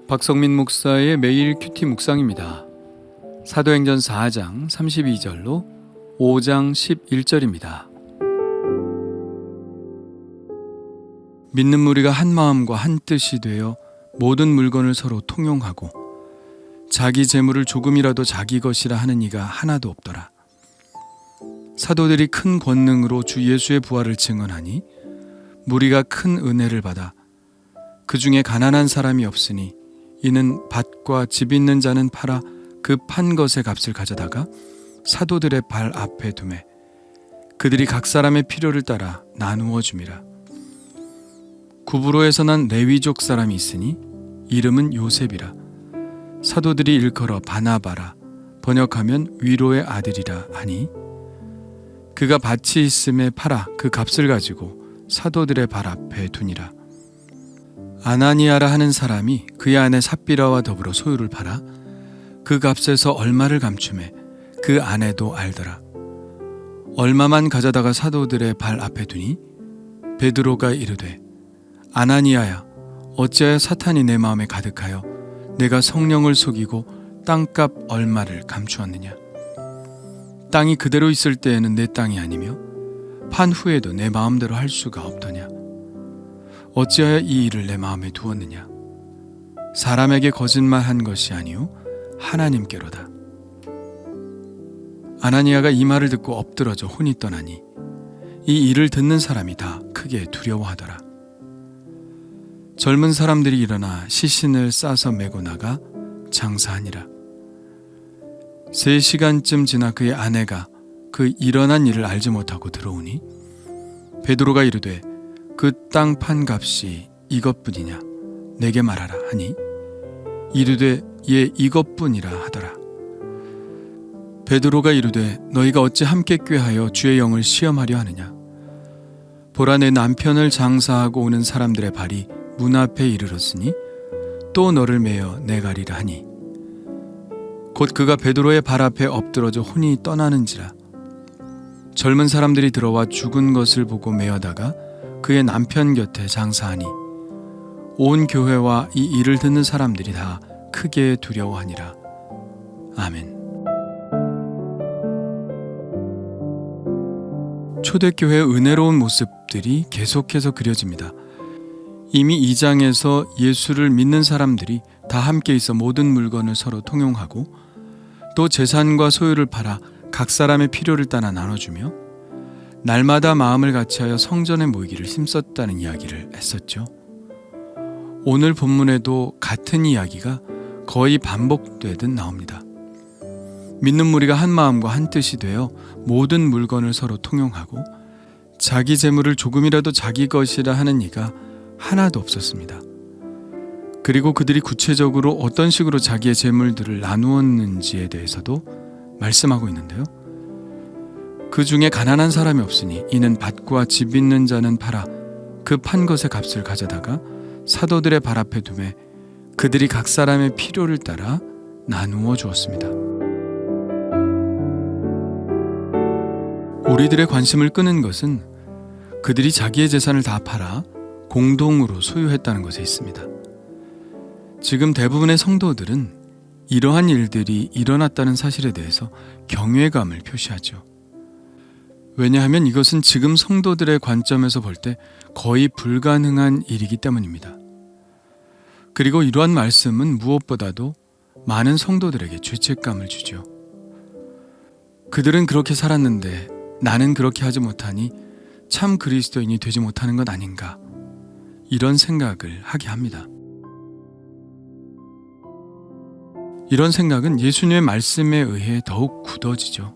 박성민 목사의 매일 큐티 묵상입니다. 사도행전 4장 32절로 5장 11절입니다. 믿는 무리가 한 마음과 한 뜻이 되어 모든 물건을 서로 통용하고 자기 재물을 조금이라도 자기 것이라 하는 이가 하나도 없더라. 사도들이 큰 권능으로 주 예수의 부활을 증언하니 무리가 큰 은혜를 받아 그 중에 가난한 사람이 없으니 이는 밭과 집 있는 자는 팔아 그 판 것의 값을 가져다가 사도들의 발 앞에 두매 그들이 각 사람의 필요를 따라 나누어 줌이라. 구브로에서 난 레위족 사람이 있으니 이름은 요셉이라. 사도들이 일컬어 바나바라 번역하면 위로의 아들이라 하니 그가 밭이 있음에 팔아 그 값을 가지고 사도들의 발 앞에 두니라. 아나니아라 하는 사람이 그의 아내 삽비라와 더불어 소유를 팔아 그 값에서 얼마를 감추매 그 아내도 알더라. 얼마만 가져다가 사도들의 발 앞에 두니 베드로가 이르되 아나니아야 어찌하여 사탄이 내 마음에 가득하여 내가 성령을 속이고 땅값 얼마를 감추었느냐. 땅이 그대로 있을 때에는 내 땅이 아니며 판 후에도 내 마음대로 할 수가 없더냐. 어찌하여 이 일을 내 마음에 두었느냐. 사람에게 거짓말한 것이 아니요 하나님께로다. 아나니아가 이 말을 듣고 엎드러져 혼이 떠나니 이 일을 듣는 사람이 다 크게 두려워하더라. 젊은 사람들이 일어나 시신을 싸서 메고 나가 장사하니라. 3시간쯤 지나 그의 아내가 그 일어난 일을 알지 못하고 들어오니 베드로가 이르되 그 땅 판 값이 이것뿐이냐 내게 말하라 하니 이르되 예 이것뿐이라 하더라. 베드로가 이르되 너희가 어찌 함께 꾀하여 주의 영을 시험하려 하느냐. 보라 내 남편을 장사하고 오는 사람들의 발이 문 앞에 이르렀으니 또 너를 메어 내가리라 하니 곧 그가 베드로의 발 앞에 엎드러져 혼이 떠나는지라. 젊은 사람들이 들어와 죽은 것을 보고 메어다가 그의 남편 곁에 장사하니 온 교회와 이 일을 듣는 사람들이 다 크게 두려워하니라. 아멘. 초대교회의 은혜로운 모습들이 계속해서 그려집니다. 이미 2장에서 예수를 믿는 사람들이 다 함께 있어 모든 물건을 서로 통용하고 또 재산과 소유를 팔아 각 사람의 필요를 따라 나눠주며 날마다 마음을 같이하여 성전에 모이기를 힘썼다는 이야기를 했었죠. 오늘 본문에도 같은 이야기가 거의 반복되듯 나옵니다. 믿는 무리가 한 마음과 한 뜻이 되어 모든 물건을 서로 통용하고 자기 재물을 조금이라도 자기 것이라 하는 이가 하나도 없었습니다. 그리고 그들이 구체적으로 어떤 식으로 자기의 재물들을 나누었는지에 대해서도 말씀하고 있는데요. 그 중에 가난한 사람이 없으니 이는 밭과 집 있는 자는 팔아 그 판 것의 값을 가져다가 사도들의 발 앞에 두매 그들이 각 사람의 필요를 따라 나누어 주었습니다. 우리들의 관심을 끄는 것은 그들이 자기의 재산을 다 팔아 공동으로 소유했다는 것에 있습니다. 지금 대부분의 성도들은 이러한 일들이 일어났다는 사실에 대해서 경외감을 표시하죠. 왜냐하면 이것은 지금 성도들의 관점에서 볼 때 거의 불가능한 일이기 때문입니다. 그리고 이러한 말씀은 무엇보다도 많은 성도들에게 죄책감을 주죠. 그들은 그렇게 살았는데 나는 그렇게 하지 못하니 참 그리스도인이 되지 못하는 것 아닌가, 이런 생각을 하게 합니다. 이런 생각은 예수님의 말씀에 의해 더욱 굳어지죠.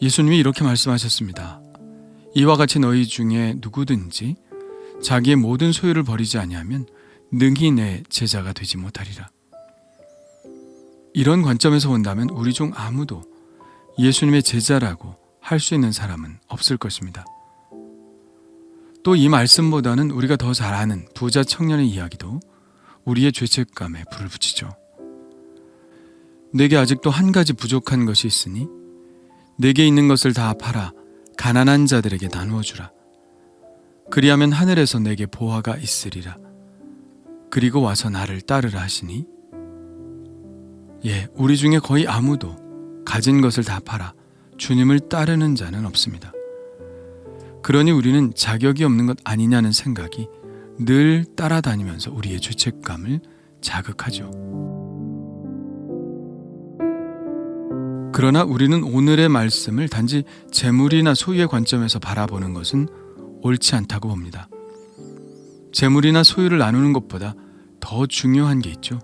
예수님이 이렇게 말씀하셨습니다. 이와 같이 너희 중에 누구든지 자기의 모든 소유를 버리지 아니하면 능히 내 제자가 되지 못하리라. 이런 관점에서 본다면 우리 중 아무도 예수님의 제자라고 할 수 있는 사람은 없을 것입니다. 또 이 말씀보다는 우리가 더 잘 아는 부자 청년의 이야기도 우리의 죄책감에 불을 붙이죠. 내게 아직도 한 가지 부족한 것이 있으니 내게 있는 것을 다 팔아 가난한 자들에게 나누어 주라. 그리하면 하늘에서 내게 보화가 있으리라. 그리고 와서 나를 따르라 하시니, 우리 중에 거의 아무도 가진 것을 다 팔아 주님을 따르는 자는 없습니다. 그러니 우리는 자격이 없는 것 아니냐는 생각이 늘 따라다니면서 우리의 죄책감을 자극하죠. 그러나 우리는 오늘의 말씀을 단지 재물이나 소유의 관점에서 바라보는 것은 옳지 않다고 봅니다. 재물이나 소유를 나누는 것보다 더 중요한 게 있죠.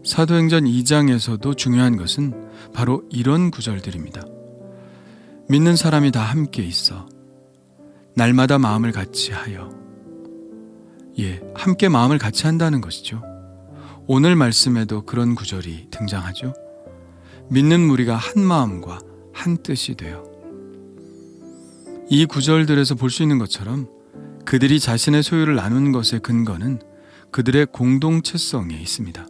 사도행전 2장에서도 중요한 것은 바로 이런 구절들입니다. 믿는 사람이 다 함께 있어 날마다 마음을 같이 하여. 함께 마음을 같이 한다는 것이죠. 오늘 말씀에도 그런 구절이 등장하죠. 믿는 무리가 한 마음과 한 뜻이 되어. 이 구절들에서 볼 수 있는 것처럼 그들이 자신의 소유를 나눈 것의 근거는 그들의 공동체성에 있습니다.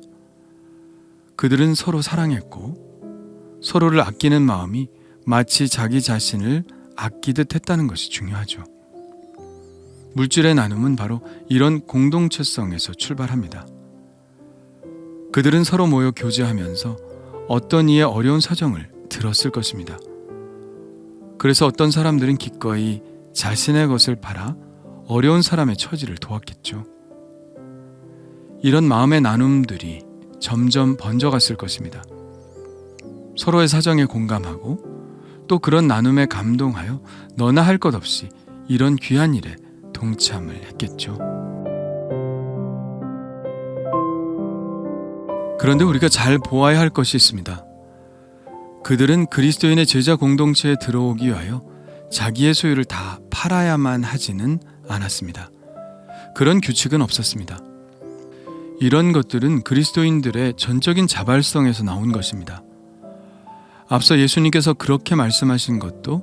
그들은 서로 사랑했고 서로를 아끼는 마음이 마치 자기 자신을 아끼듯 했다는 것이 중요하죠. 물질의 나눔은 바로 이런 공동체성에서 출발합니다. 그들은 서로 모여 교제하면서 어떤 이의 어려운 사정을 들었을 것입니다. 그래서 어떤 사람들은 기꺼이 자신의 것을 팔아 어려운 사람의 처지를 도왔겠죠. 이런 마음의 나눔들이 점점 번져갔을 것입니다. 서로의 사정에 공감하고 또 그런 나눔에 감동하여 너나 할 것 없이 이런 귀한 일에 동참을 했겠죠. 그런데 우리가 잘 보아야 할 것이 있습니다. 그들은 그리스도인의 제자 공동체에 들어오기 위하여 자기의 소유를 다 팔아야만 하지는 않았습니다. 그런 규칙은 없었습니다. 이런 것들은 그리스도인들의 전적인 자발성에서 나온 것입니다. 앞서 예수님께서 그렇게 말씀하신 것도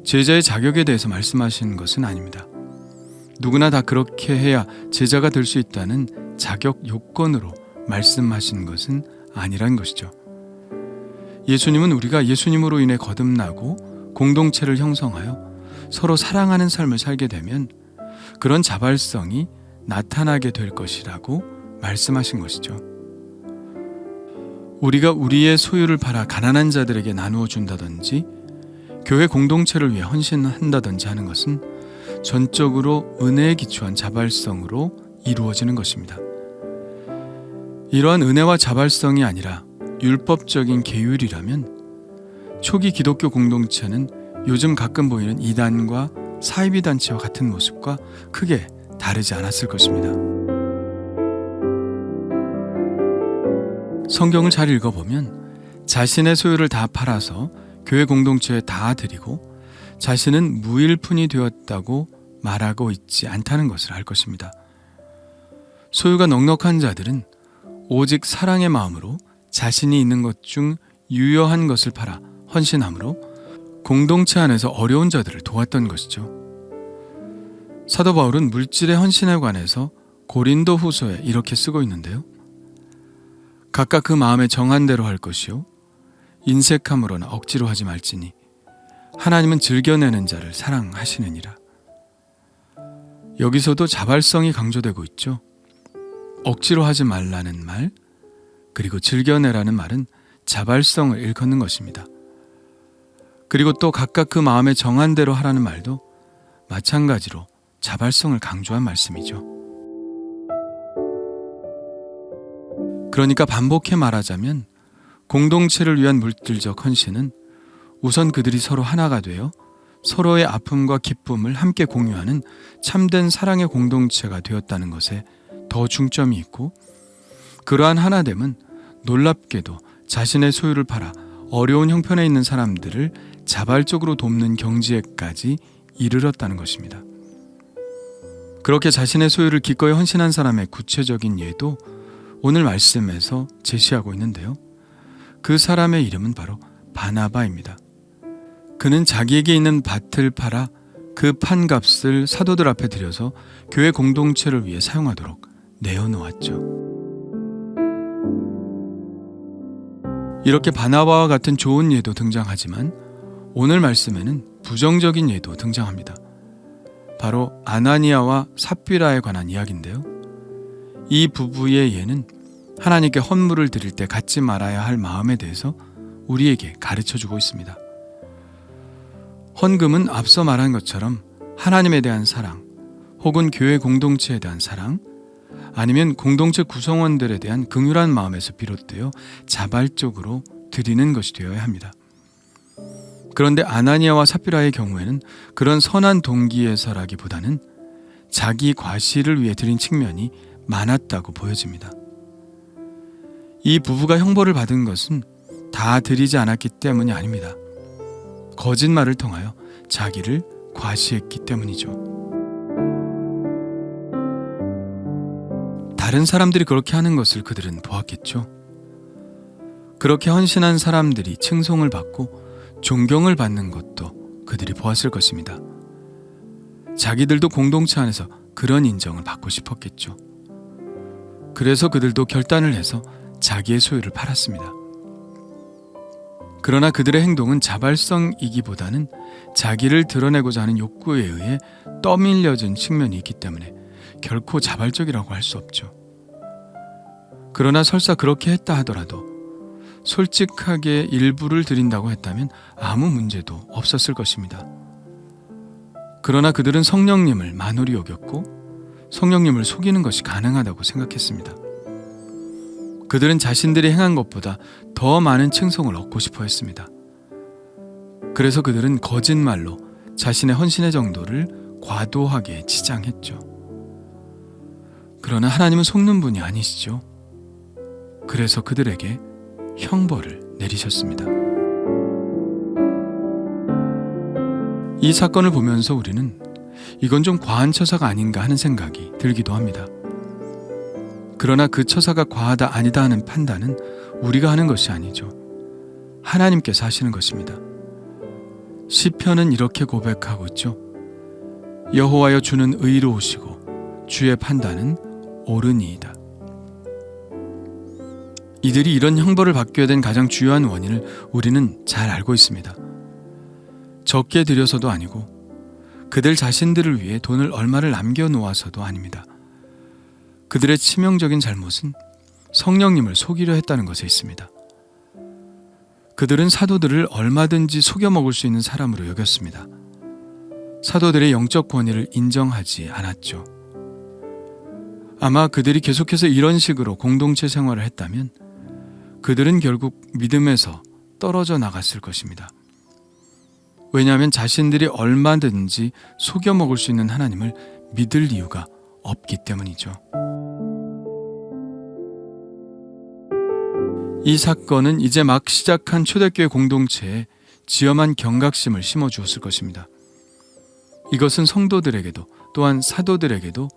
제자의 자격에 대해서 말씀하신 것은 아닙니다. 누구나 다 그렇게 해야 제자가 될 수 있다는 자격 요건으로 말씀하신 것은 아니란 것이죠. 예수님은 우리가 예수님으로 인해 거듭나고 공동체를 형성하여 서로 사랑하는 삶을 살게 되면 그런 자발성이 나타나게 될 것이라고 말씀하신 것이죠. 우리가 우리의 소유를 팔아 가난한 자들에게 나누어 준다든지 교회 공동체를 위해 헌신한다든지 하는 것은 전적으로 은혜에 기초한 자발성으로 이루어지는 것입니다. 이러한 은혜와 자발성이 아니라 율법적인 계율이라면 초기 기독교 공동체는 요즘 가끔 보이는 이단과 사이비 단체와 같은 모습과 크게 다르지 않았을 것입니다. 성경을 잘 읽어보면 자신의 소유를 다 팔아서 교회 공동체에 다 드리고 자신은 무일푼이 되었다고 말하고 있지 않다는 것을 알 것입니다. 소유가 넉넉한 자들은 오직 사랑의 마음으로 자신이 있는 것 중 유효한 것을 팔아 헌신함으로 공동체 안에서 어려운 자들을 도왔던 것이죠. 사도 바울은 물질의 헌신에 관해서 고린도 후서에 이렇게 쓰고 있는데요. 각각 그 마음에 정한 대로 할 것이요 인색함으로나 억지로 하지 말지니 하나님은 즐겨내는 자를 사랑하시느니라. 여기서도 자발성이 강조되고 있죠. 억지로 하지 말라는 말, 그리고 즐겨내라는 말은 자발성을 일컫는 것입니다. 그리고 또 각각 그 마음에 정한 대로 하라는 말도 마찬가지로 자발성을 강조한 말씀이죠. 그러니까 반복해 말하자면 공동체를 위한 물질적 헌신은 우선 그들이 서로 하나가 되어 서로의 아픔과 기쁨을 함께 공유하는 참된 사랑의 공동체가 되었다는 것에 더 중점이 있고, 그러한 하나됨은 놀랍게도 자신의 소유를 팔아 어려운 형편에 있는 사람들을 자발적으로 돕는 경지에까지 이르렀다는 것입니다. 그렇게 자신의 소유를 기꺼이 헌신한 사람의 구체적인 예도 오늘 말씀에서 제시하고 있는데요. 그 사람의 이름은 바로 바나바입니다. 그는 자기에게 있는 밭을 팔아 그 판값을 사도들 앞에 들여서 교회 공동체를 위해 사용하도록 내어놓았죠. 이렇게 바나바와 같은 좋은 예도 등장하지만 오늘 말씀에는 부정적인 예도 등장합니다. 바로 아나니아와 삽비라에 관한 이야기인데요. 이 부부의 예는 하나님께 헌물을 드릴 때 갖지 말아야 할 마음에 대해서 우리에게 가르쳐주고 있습니다. 헌금은 앞서 말한 것처럼 하나님에 대한 사랑, 혹은 교회 공동체에 대한 사랑, 아니면 공동체 구성원들에 대한 긍휼한 마음에서 비롯되어 자발적으로 드리는 것이 되어야 합니다. 그런데 아나니아와 삽비라의 경우에는 그런 선한 동기에서라기보다는 자기 과시를 위해 드린 측면이 많았다고 보여집니다. 이 부부가 형벌을 받은 것은 다 드리지 않았기 때문이 아닙니다. 거짓말을 통하여 자기를 과시했기 때문이죠. 다른 사람들이 그렇게 하는 것을 그들은 보았겠죠. 그렇게 헌신한 사람들이 칭송을 받고 존경을 받는 것도 그들이 보았을 것입니다. 자기들도 공동체 안에서 그런 인정을 받고 싶었겠죠. 그래서 그들도 결단을 해서 자기의 소유를 팔았습니다. 그러나 그들의 행동은 자발성이기보다는 자기를 드러내고자 하는 욕구에 의해 떠밀려진 측면이 있기 때문에 결코 자발적이라고 할 수 없죠. 그러나 설사 그렇게 했다 하더라도 솔직하게 일부를 드린다고 했다면 아무 문제도 없었을 것입니다. 그러나 그들은 성령님을 만홀히 여겼고 성령님을 속이는 것이 가능하다고 생각했습니다. 그들은 자신들이 행한 것보다 더 많은 칭송을 얻고 싶어 했습니다. 그래서 그들은 거짓말로 자신의 헌신의 정도를 과도하게 치장했죠. 그러나 하나님은 속는 분이 아니시죠. 그래서 그들에게 형벌을 내리셨습니다. 이 사건을 보면서 우리는 이건 좀 과한 처사가 아닌가 하는 생각이 들기도 합니다. 그러나 그 처사가 과하다 아니다 하는 판단은 우리가 하는 것이 아니죠. 하나님께서 하시는 것입니다. 시편은 이렇게 고백하고 있죠. 여호와여 주는 의로우시고 주의 판단은 옳으니이다. 이들이 이런 형벌을 받게 된 가장 주요한 원인을 우리는 잘 알고 있습니다. 적게 들여서도 아니고 그들 자신들을 위해 돈을 얼마를 남겨놓아서도 아닙니다. 그들의 치명적인 잘못은 성령님을 속이려 했다는 것에 있습니다. 그들은 사도들을 얼마든지 속여 먹을 수 있는 사람으로 여겼습니다. 사도들의 영적 권위를 인정하지 않았죠. 아마 그들이 계속해서 이런 식으로 공동체 생활을 했다면 그들은 결국 믿음에서 떨어져 나갔을 것입니다. 왜냐하면 자신들이 얼마든지 속여 먹을 수 있는 하나님을 믿을 이유가 없기 때문이죠. 이 사건은 이제 막 시작한 초대교회 공동체에 지엄한 경각심을 심어주었을 것입니다. 이것은 성도들에게도 또한 사도들에게도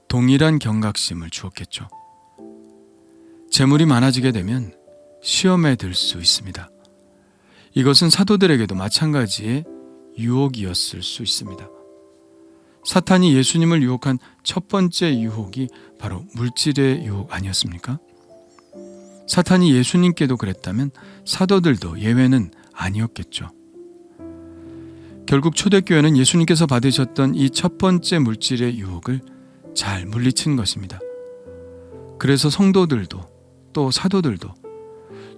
동일한 경각심을 주었겠죠. 재물이 많아지게 되면 시험에 들 수 있습니다. 이것은 사도들에게도 마찬가지의 유혹이었을 수 있습니다. 사탄이 예수님을 유혹한 첫 번째 유혹이 바로 물질의 유혹 아니었습니까? 사탄이 예수님께도 그랬다면 사도들도 예외는 아니었겠죠. 결국 초대교회는 예수님께서 받으셨던 이 첫 번째 물질의 유혹을 잘 물리친 것입니다. 그래서 성도들도 또 사도들도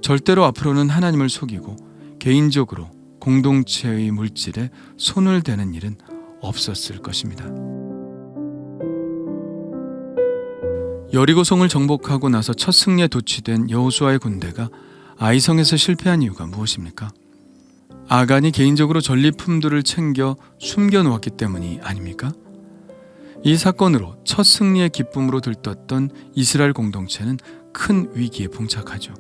절대로 앞으로는 하나님을 속이고 개인적으로 공동체의 물질에 손을 대는 일은 없었을 것입니다. 여리고성을 정복하고 나서 첫 승리에 도취된 여호수아의 군대가 아이성에서 실패한 이유가 무엇입니까? 아간이 개인적으로 전리품들을 챙겨 숨겨놓았기 때문이 아닙니까? 이 사건으로 첫 승리의 기쁨으로 들떴던 이스라엘 공동체는 큰 위기에 봉착하죠.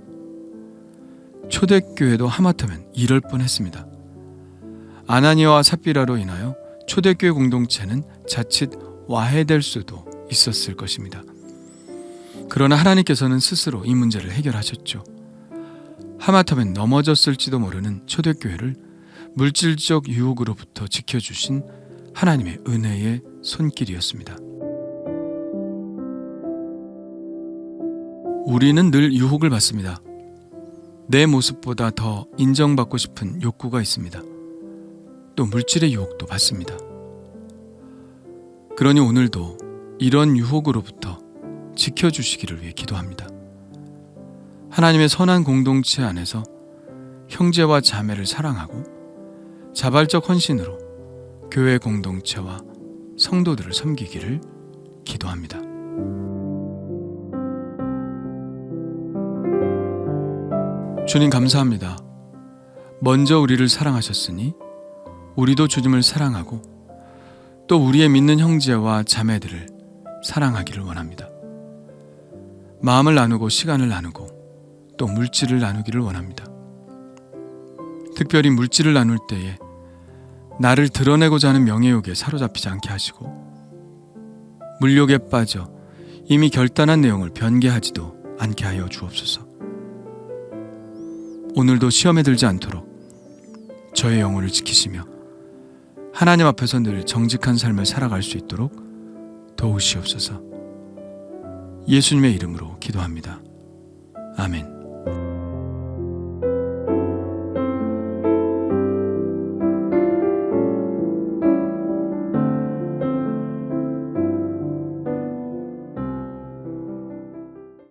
초대교회도 하마터면 이럴 뻔했습니다. 아나니아와 삽비라로 인하여 초대교회 공동체는 자칫 와해될 수도 있었을 것입니다. 그러나 하나님께서는 스스로 이 문제를 해결하셨죠. 하마터면 넘어졌을지도 모르는 초대교회를 물질적 유혹으로부터 지켜주신 하나님의 은혜의 손길이었습니다. 우리는 늘 유혹을 받습니다. 내 모습보다 더 인정받고 싶은 욕구가 있습니다. 또 물질의 유혹도 받습니다. 그러니 오늘도 이런 유혹으로부터 지켜주시기를 위해 기도합니다. 하나님의 선한 공동체 안에서 형제와 자매를 사랑하고 자발적 헌신으로 교회 공동체와 성도들을 섬기기를 기도합니다. 주님 감사합니다. 먼저 우리를 사랑하셨으니 우리도 주님을 사랑하고 또 우리의 믿는 형제와 자매들을 사랑하기를 원합니다. 마음을 나누고 시간을 나누고 또 물질을 나누기를 원합니다. 특별히 물질을 나눌 때에 나를 드러내고자 하는 명예욕에 사로잡히지 않게 하시고 물욕에 빠져 이미 결단한 내용을 변개하지도 않게 하여 주옵소서. 오늘도 시험에 들지 않도록 저의 영혼을 지키시며 하나님 앞에서 늘 정직한 삶을 살아갈 수 있도록 도우시옵소서. 예수님의 이름으로 기도합니다. 아멘.